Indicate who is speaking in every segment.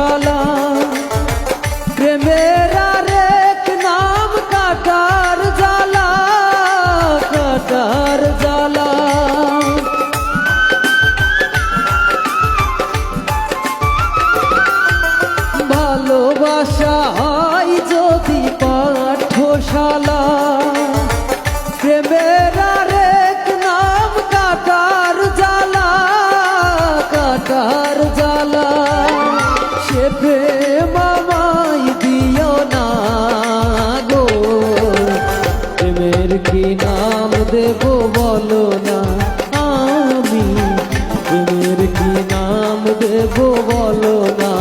Speaker 1: পাঠশালা প্রেমের আরেক নাম কাটার জ্বালা কাটার জ্বালা ভালোবাসা হয় যদি পাঠশালা প্রেমের আরেক নাম কাটার জ্বালা কাটার জ্বালা সে প্রেম আমায় দিও না গো প্রেমের কি নাম দেব বলো না আমি প্রেমের কি নাম দেব বলো না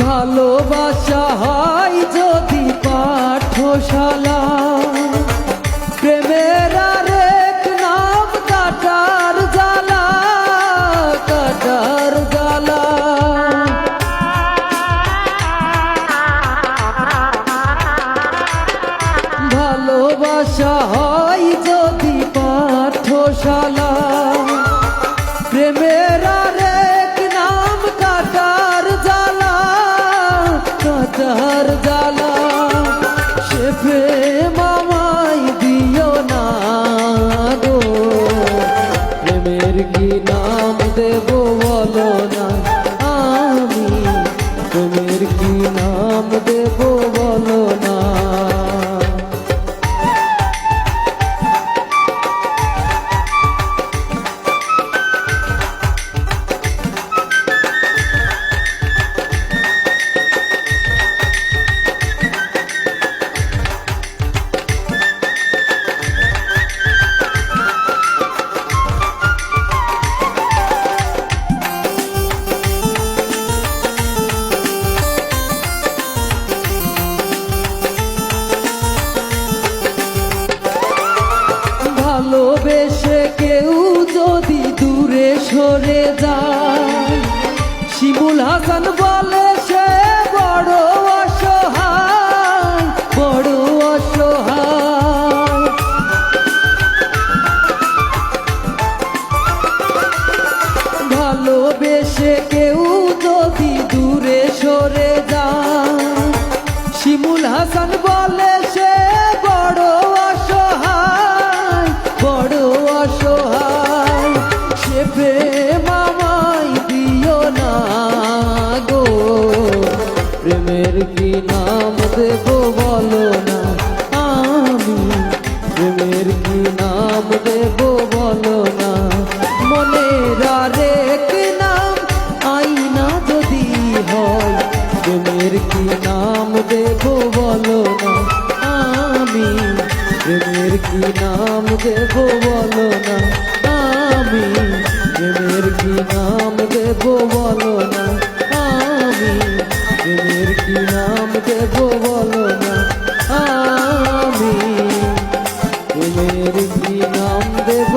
Speaker 1: ভালোবাসা হয় যদি পাঠশালা প্রেমের আরেক নাম কাটার জ্বালা কাটার জ্বালা ভালোবাসা হয় যদি পাঠশালা প্রেমের আরেক নাম কাটার জ্বালা কাটার জ্বালা সে প্রেম আমায় দিও না গো প্রেমের কি নাম দেব বলো না আমি প্রেমের কি নাম দেব বলো না ভালোবেসে কেউ যদি দূরে সরে যায় শিমুল হাসান বলে সে বড় অসহায় বড় অসহায় ভালোবেসে কেউ যদি দূরে সরে যায় শিমুল হাসান বলে সে বড় অসহায় বড় অসহায় সে প্রেম আমায় দিও না গো প্রেমের কি নাম দেব বলো না আমি প্রেমের কি নাম দেব বলো না মনের আরেক নাম আইনা যদি হয় প্রেমের কি নাম দেব বলো না আমি প্রেমের কি নাম দেব বলো না আমি প্রেমের কি নাম দেব বলো না আমি প্রেমের কি নাম দেব বলো না আমি প্রেমের কি নাম দেব